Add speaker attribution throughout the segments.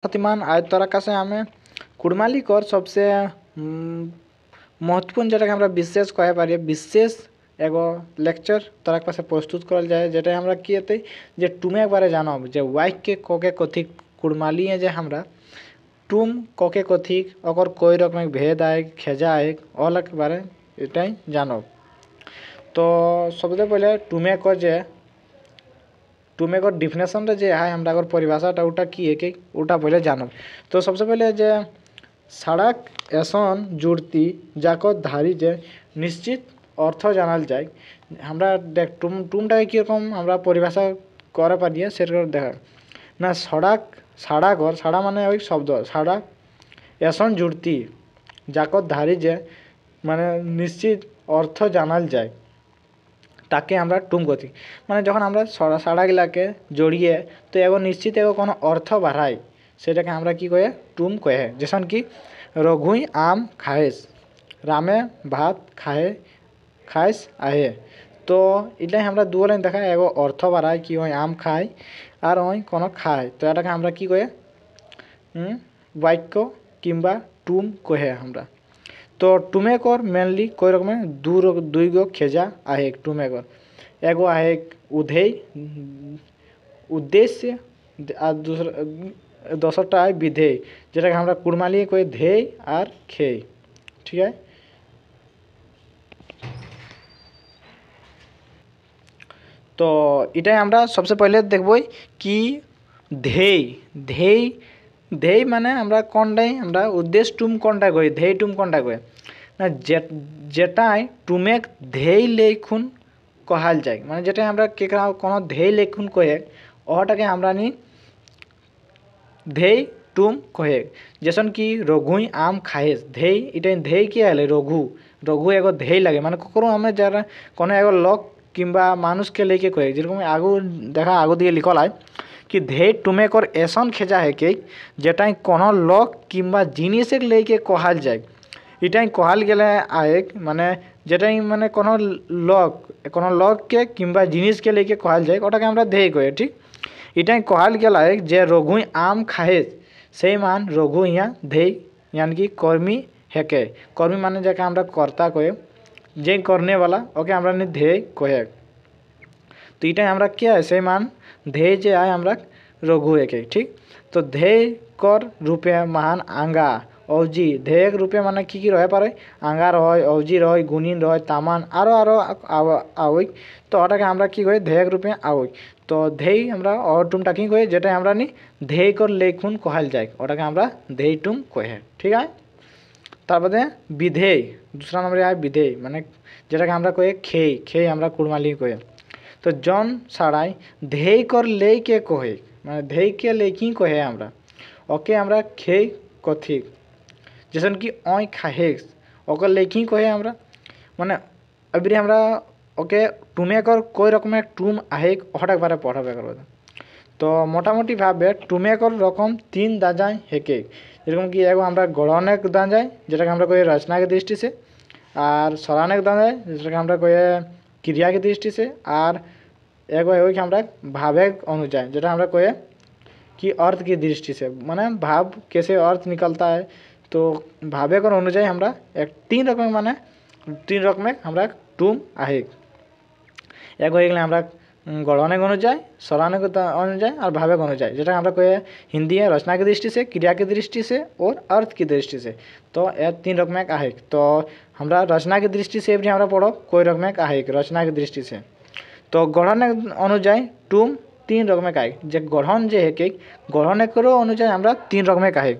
Speaker 1: शक्तिमान आज तोरा काছে আমি কুড়মালিকর सबसे महत्वपूर्ण যেটাকে আমরা বিশেষ কয়ে পারি বিশেষ এগো লেকচার তোরা কাছে প্রস্তুত করল যায় যেটা আমরা কি হতে যে তুমি একবারে জানো যে ওয়াইক के कोके कथी कुड़माली जे हमरा टूम कोके कथी ओकर कोई रकम भेद आए खेजा आए अलग बारे एटाई जानो। तो सबसे पहले टूमे को जे टूमे को डिफिनेशन जे है हमरा अगर परिभाषाटा उटा की है कि उटा पहले जानो। तो सबसे पहले जे सड़क एसन जुड़ती जाको धारी जे निश्चित अर्थ जानल जाए हमरा देख टूमटा की रकम हमरा परिभाषा करे पारिए सेटा देखा ना सड़क सड़क और सड़ा माने ओई शब्द सड़क एसन जुड़ती जाको धारी जे माने निश्चित अर्थ जानल जाए ताके আমরা টুম করি মানে যখন আমরা সাড়াগুলাকে জড়িয়ে তো এগো নিশ্চিত এগো কোনো অর্থ বাড়াই সেটাকে আমরা কি কয়ে টুম কয়ে যেমন কি রঘুই আম খায়েস রামে ভাত খায়ে খাইস আহে। তো এটাই আমরা দু লাইন দেখা এগো অর্থ বাড়াই কি হয় আম খায় আর ওই কোনো খায় তো এটাকে আমরা কি কয়ে বাক্য কিংবা টুম কহে আমরা। तो टूमेकर मेनली कोई रकम दुई गो खेजा आहे टूमेकर एगो आहे उधेय उद्देश्य और दूसरा है विधेय जेटा हमरा कुड़माली कोई ध्येय और खेय ठीक है। तो इटाई हमरा सबसे पहले देखबो कि ध्येय ध्येय ध्येय माने हमरा कोनटाई हमरा उद्देश्य टूम कोनटा कই ध्येय टूम कोनटा कই ना जेटाई टूमेक ध्येय लेखुन कहाल जाए माने जेटाई हमरा केकरा कोनो ध्येय लेखुन कहे ओटाके हमरा नी ध्येय टूम कहे जैसन कि रघुई आम खाएस ध्येय इटाई ध्येय के आले रघु रघु एगो ध्येय लागे माने ककरो हमें जरा कोनो एगो लोक किंबा मानुष के लेके कहे जेरकम आगु देखा आगु दिए लिखल है कि ध्येय टूमेकर एसन खेजा है कि जेटाई कोनो लोक किंबा जिनिस लेके कहाल जाए इटाई कहाल गेले आए माने जेटाई माने कोनो लोक के किंबा जिनिस के लेके कहाल जाए ओटाके हमरा ध्येय कहे ठीक। इटाई कहाल गेला है जे रघुई आम खाए से मान रघु यहाँ ध्येय यानी कि कर्मी हेके कर्मी माने जेका हमरा कर्ता कहे जे करने वाला ओके हमरा नि ध्येय कहे। तो इटाई हमरा क्या है से मान ध्येय जे आए हमरा रघु एके ठीक। तो ध्येय कर रूपे महान आंगा औजी ध्येय रूपे माने की रहे पारे आंगा रहे औजी रहे गुणिन रहे तामान आरो आरो आवई तो ओटाके हमरा की कहे ध्येय रूपे आवई। तो ध्येय हमरा और टूमटा की कहे जेटा हमरा नि ध्येय कर लेखुन कहाल जाए ओटाके हमरा ध्येय टूम कहे ठीक है। तार बादे विधेय दूसरा नंबर आए विधेय माने जेटाके हमरा कहे खेय खेय हमरा कुड़माली कहे। तो जन छाड़ाई ध्येय कर लेके कहे माने ध्येय के लेकी कहे हमरा ओके हमरा खेय कथी जैसन कि ओई खाहेस ओकर लेखी कहे हमरा माने अबरी हमरा ओके टूमेकर कोई रकम टूम आहे ओटाक बारे पढ़ाबे करबो। तो मोटामुटी भावे टूमेकर रकम तीन दाजाय हेके जेरकम कि एगो हमरा गणने दाजाय जेटाके हमरा कहे रचना के दृष्टि से और सराने दाजाय जेटाके हमरा कहे क्रिया के दृष्टि से और एगो है हमरा भावेग अनुजाय जेटा हमरा कहे कि अर्थ की दृष्टि से माने भाव कैसे अर्थ निकलता है। तो भावेग और अनुजाय हमरा एक तीन रकम माने तीन रकम हमरा टूम आहे एगो हो गए हमरा गणने अनुजाय सराने अनुजाय और भावेग अनुजाय जेटा हमरा कहे हिंदी है रचना की दृष्टि से क्रिया की दृष्टि से और अर्थ की दृष्टि से। तो ये तीन रकम आहे तो हमरा रचना की दृष्टि से भी हमरा पढ़ो कोई रकम आहे रचना की दृष्टि से। तो गढ़न अनुजाय टूम तीन रकम आहे जे गढ़न जे है कि गढ़ने करो अनुजाय हमरा तीन रकम आहे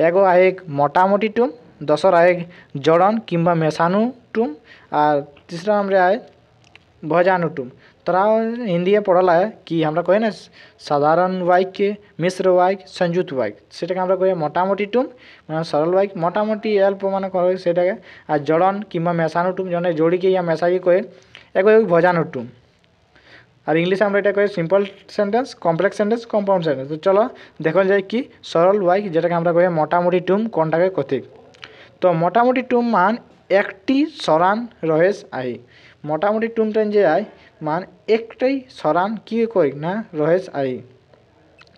Speaker 1: एगो आहे मोटामोटी टूम दसर आहे जड़न किंबा मेसानु टूम और तीसरा नंबर आए भजानु टूम। तरा हिंदी पढ़ल है कि हमरा कहे ना साधारण वाक्य मिश्र वाक्य संयुक्त वाक्य सेटाके हमरा कहे मोटामोटी टूम माने सरल वाक्य मोटामोटी अल्प माने कहे सेटाके और जड़न किंबा मेसानु टूम जने जोड़ी के या मेसाई कहे एगो भजानु टूम और इंग्लिश में এটা কয়ে simple sentence complex sentence compound sentence. तो चलो देखल जाए कि सरल वाक्य जेटाके हमरा कहे मोटामोटी टूम कोनटाके कथी। तो मोटामोटी टूम मान एकटी सरान रहेस आई मोटामोटी टूम टेन जे आई मान एकटाई सरान की कई ना रहेस आई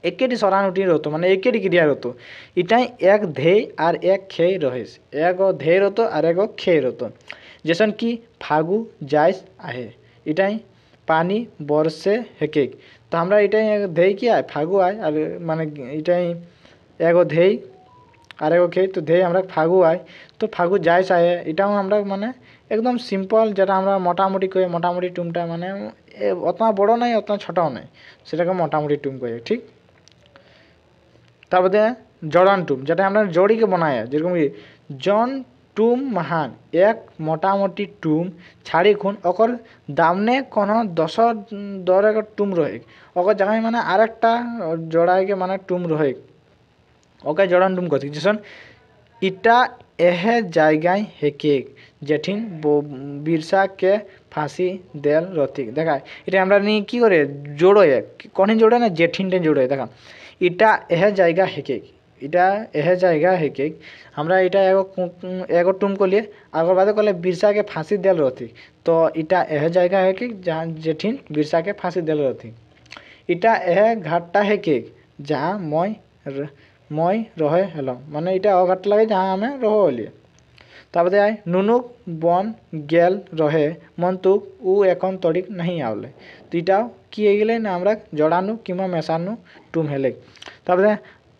Speaker 1: একেটি সরানুটির হতো মানে একেটি ক্রিয়ার হতো এটাই এক ধেয় আর এক খেয়ে রহেস এক ধেয়ের হতো আর এক খেয়ের হতো जैसन कि फागु जाइस आहे इटाई पानी बरसे हेकेक तो हमरा इटाई धेय कि आए फागु आए और माने इटाई एगो धेय और एगो खेई तो धेय हमरा फागु आए तो फागु जाइस आए इटाও আমরা মানে একদম সিম্পল যেটা আমরা মোটামুটি কই মোটামুটি টুমটা মানে অতটা বড় নাই অতটা ছোটও নাই সেটাকে মোটামুটি টুম কই ঠিক তারপরে জড়ান টুম যেটা আমরা জড়িকে বানায় যেরকম জন टूम महान एक मोटामोटी टूम छाड़ी खुन ओकर दामने कोनो दस दर एक टूम रहे ओकर जगह माने आरेकटा जोड़ाई के माने टूम रहे ओके जड़ान टूम कथि जैसन इटा एह जायगाय हेके जेठिन बिरसा के फांसी देल रथिक देखा এটা আমরা নি কি করে জোড়ে কোনদিন জোড়ে না জেঠিনটা জোড়ে দেখা ইটা এহ জায়গা হেকে इटा यह जायगा है कि हमरा इटा एगो टूम को लिए आगर बाद कहले बिरसा के फांसी देल रहती तो इटा यह जायगा है कि जहाँ जेठिन बिरसा के फांसी देल रहती इटा यह घाटटा है कि जहाँ मई रहे हेलो माने इटा घाट लगे जहाँ हमें रहो लिए तारपरे आए नुनुक बन गेल रहे मंतुक उ एखन तड़िक नहीं आवले तो इटाও কি হয়ে গেলে না আমরা জড়ানো কিংবা মেশানো টুম হেলে তারপরে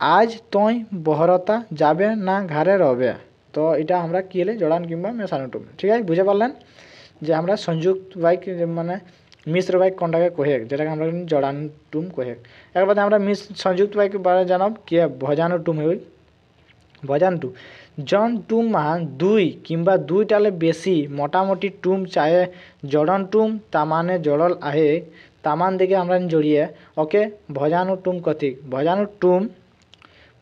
Speaker 1: आज तोय बहरता जाबे ना घरे रहे तो এটা আমরা কি হলে জড়ান কিংবা মেশানো টুম ঠিক আছে বুঝে পারলেন যে আমরা সংযুক্ত বাক্য মানে মিশ্র বাক্য কোনটাকে কহে যেটাকে আমরা জড়ান টুম কহে এর বাদে আমরা সংযুক্ত বাক্য বারে জানাব কি ভজানো টুম হই ভজান টুম জন টুম মান দুই কিংবা দুইটালে বেশি মোটামুটি টুম চাহে জড়ান টুম তামানে জড়ল আহে তামান দিকে আমরা জড়িয়ে ওকে ভজানো টুম কথি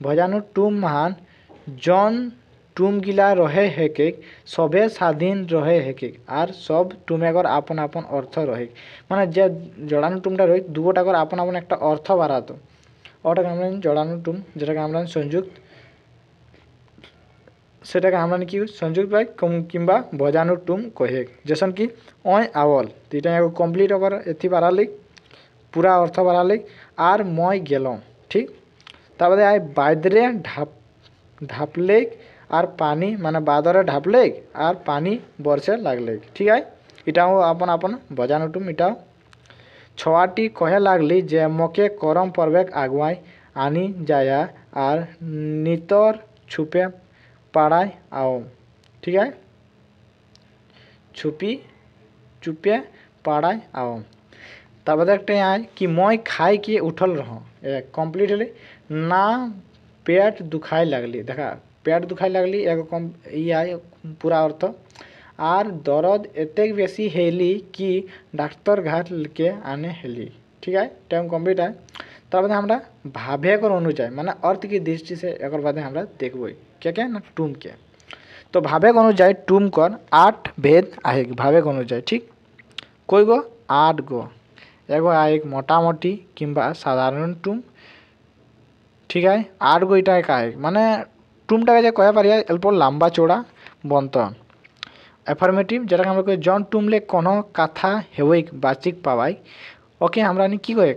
Speaker 1: भजानु टूम महान जन टूम गिला रहे हेके सबे स्वाधीन रहे हेके और सब टूमेगर आपन आपन अर्थ रहे माने जे जड़ानु टूमटा रहे दुगोटाकर आपन आपन एक अर्थ बाड़ातो ओटाके आमरा जड़ानु टूम जेटाके आमरा संयुक्त सेटाके आमरा कि संयुक्त बाक्य किंबा भजानु टूम कहे जैसन कि ओय आवल तो এটা एगो कमप्लीट ओकर एथि बाड़ालिक पूरा अर्थ बाड़ालिक और मय गेलम ठीक तारपरे आए बादरे ढापले और पानी माने बादरे ढापले और पानी बरसे लागले ठीक है इटाও आपन आपन भजानु टूम इटाও छवाटी कहे लागली जे मके करम परवेक आगुआई आनी जाया और नितर छुपे पाड़ाय आओ ठीक है चुपे पाड़ाय आओ तारपरे एक आए कि मैं खाई के उठल रह कमप्लीट हले ना पेट दुखाई लगली देखा पेट दुखाई लगली एगो कम आए पूरा अर्थ और दर्द एतेक बेसी हेली कि डाक्तर घाट के आने हेली ठीक है टाइम कमप्लीट है तार हमरा भावेकर अनुजाय माने अर्थ की दृष्टि से एक बाद हमरा देखब क्या ना टूम के तो भावेक अनुजाय टूम कर 8 भेद आहे भावेक अनुजाय ठीक कोई गो 8 गो एगो आए मोटामोटी किंबा साधारण टूम ठीक है 8 गो इटा का है माने टूमटाके कह पारिया अल्प लम्बा चौड़ा बंतन एफर्मेटिव जेटाके আমরা কই জন টুমলে কোনো কথা হেওইক বাচিক পাওয়াই ওকে আমরা নি কি কই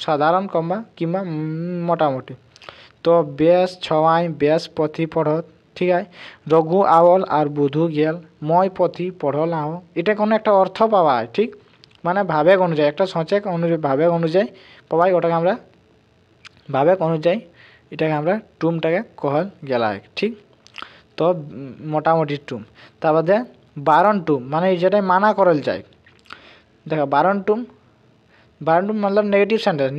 Speaker 1: সাধারণ কম্বা কিংবা মোটামুটি তো বেশ ছওয়াই বেশ পথি পড়ত ঠিক আছে রঘু आवल और बुधु गेल মই পথি পড়ল আও এটা কোনো একটা অর্থ পাওয়ায় ঠিক মানে ভাবেক অনুযায়ী একটা সচেক অনুযায়ী ভাবেক অনুযায়ী পাওয়াই ওটাকে আমরা भावेक अनुजाई इटाके আমরা टूमटाके कहल गेला ठीक तो मोटामुटी टूम तार बादे बारन टूम माने जेटा माना करल जाए देखा बारन टूम मतलब नेगेटिव सेंटेंस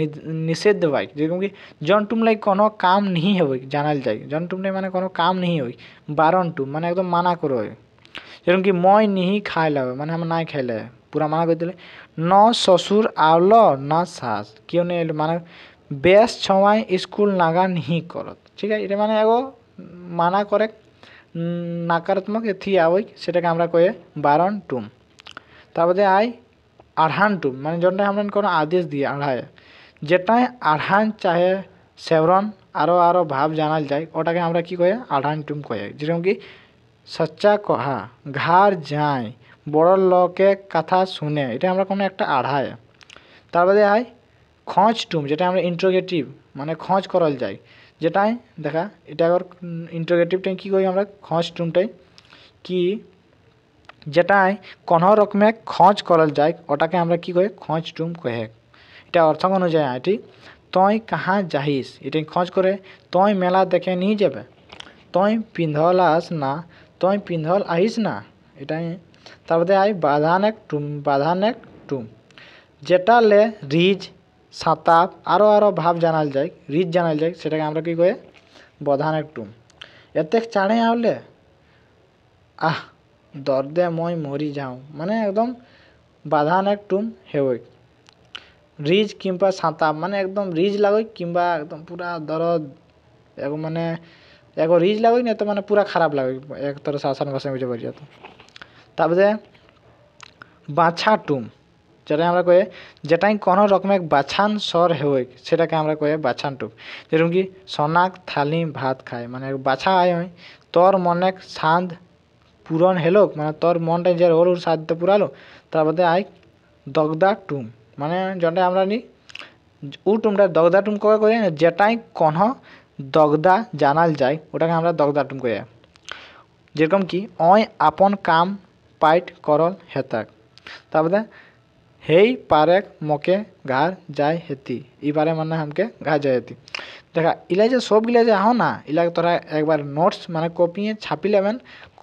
Speaker 1: निषेध वाक्य जेरकम कि जन टूम लाई कोनो काम नहीं होई जानल जाए जन टूम लाई माने कोनो काम नहीं होई बारन टूम माने एकदम माना करो जेरकम कि मैं नहीं खाए लगे माने हम ना खाइले पूरा माना कर दिले न ससुर आवलो ना सास क्यों नहीं माने बेस छवाई स्कूल नागा नहीं करत ठीक है ये माने एगो माना करे नकारात्मक एथि आवई सेटाके আমরা কয়ে বারণ টুম তারপরে আই আড়হান টুম মানে যেটা আমরা কোনো আদেশ দিয়ে আড়ায় যেটা আড়হান চাহে সেবরণ আরো ভাব জানাল যায় ওটাকে আমরা কি কয়ে আড়হান টুম কয়ে যেরকম কি সচ্চা কহা ঘর যায় বড় লোকে কথা শুনে এটা আমরা কোনো একটা আড়ায় তারপরে আই খোঁজ টুম যেটা আমরা ইন্ট্রোগেটিভ মানে খোঁজ করল যায় যেটাই দেখা এটা আবার ইন্ট্রোগেটিভটাই কী করি আমরা খোঁজ টুমটাই কি যেটাই কোনো রকমে খোঁজ করল যায় ওটাকে আমরা কি কই খোঁজ টুম কহে এটা অর্থ অনুযায়ী ঠিক তুই কাহা যাহিস এটাই খোঁজ করে তুই মেলা দেখে নিয়ে যাবে তুই পিন্ধল আস না তুই পিন্ধল আহিস না এটাই তারপরে আই বাধানেক টুম যেটা লে রিজ সাতাপ আরও ভাব জানাল যায় রিজ জানাল যায় সেটাকে আমরা কি কই বধানেক টুম এতে চাড়ে আউলে আহ দর্দে মই মরি যাও মানে একদম বাধানেক টুম হেওই রিজ কিংবা সাঁতাপ মানে একদম রিজ লাগোই কিংবা একদম পুরা দরদ মানে এগো রিজ লাগোই না তো মানে পুরা খারাপ লাগোই এক তোর আসান ভাষায় বুঝে পারি তো তারপরে বাছা টুম যেটা আমরা কয়ে যেটাই কোনো রকমের বাছান স্বর হেওই সেটাকে আমরা কয়ে বাছান টুম যেরকম কি সোনাক থালি ভাত খায় মানে বাছা আয় হয় তোর মনে সাঁধ পূরণ হেলোক মানে তোর মনটা যে ওর সাধতে পুরালো তারপরে আই দগদা টুম মানে যেটা আমরা নি উ টুমটা দগদা টুম কবে করি যেটাই কোনো দগদা জানাল যায় ওটাকে আমরা দগদা টুম কই যেরকম কি অয় আপন কাম পাইট করল হেতাক তারপরে হেই পারে মকে ঘাড় যায় হেতি ই পারে মানে हमके ঘাড় যায় হেতি দেখা ইলা যে সবগুলা যে আহ না ইলা তোরা একবার নোটস মানে কপিয়ে ছাপি নেবেন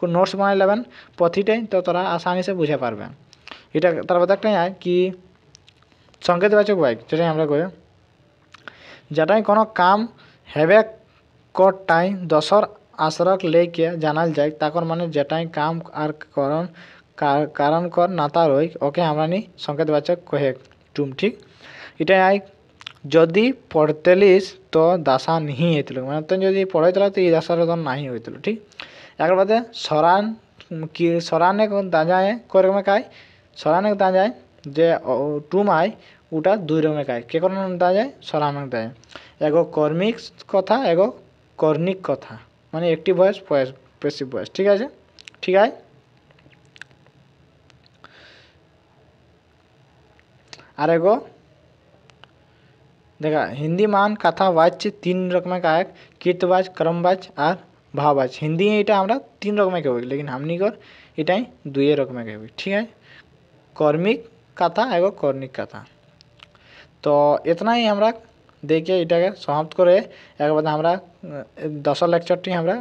Speaker 1: নোটস বানাই নেবেন প্রতিটাই তো তোরা আসানি সে বুঝে পারবেন এটা তারপরে একটা কি সংকেতবাচক বাক্য যেটাই আমরা কই যেটাই কোনো কাম হেবে কটাই দশর আশ্রক লেকে জানাল যায় তাকর মানে যেটাই কাম আর কারণ কর নাতা রই ওকে আমরা নি সংকেতবাচক কহে টুম ঠিক এটাই যদি পড়তেলিস তো দাসা নিহি হয়েছিল মানে তুই যদি পড়াইছিল তো এই দাসার তো নাহি হয়েছিল ঠিক এর বাদে সরানে দাঁজায় কয় রকমের কায় সরানে দাঁজায় যে টুম আয় ওটা দুই রকমের কায় কে কোন দাঁজায় সরানে দেয় এগো কর্মিক কথা এগো কর্ণিক কথা মানে একটিভ ভয়েস প্যাসিভ ভয়েস ঠিক আছে ঠিক আছে আর এগো দেখা हिंदी मान कथा वाच्य तीन रकमें का एक कीर्तवाच क्रमवाच और भाववाच हिंदी এটা আমরা তিন রকমের কই लेकिन हमनी कर এটাই দুই রকমের কই ठीक है কর্মিক কথা এবং কর্ণিক কথা তো এতনাই আমরা দেখে এটাকে সমাপ্ত করে একবার আমরা 10 লেকচারটি আমরা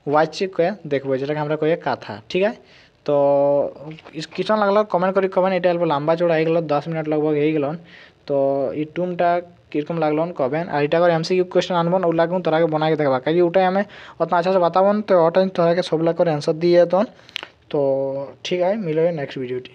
Speaker 1: ওয়াচ্য করে দেখব যেটাকে আমরা কই কথা ঠিক আছে তো কিসন লাগলো কমেন্ট করি এটা অল্প লম্বা চড়া হয়ে গেল 10 মিনিট लगभग হয়ে গেল তো এই টুমটা কিরকম লাগলো কবেন আর এটা করে एमसीक्यू क्वेश्चन আনবন ও লাগুন তোরাকে বানাকে দেখবা কাই ওটাই আমি অত अच्छा से बताबन तो ওটাই তোরাকে সবলা করে आंसर দিয়ে তো ঠিক আছে মিলবে নেক্সট ভিডিওটি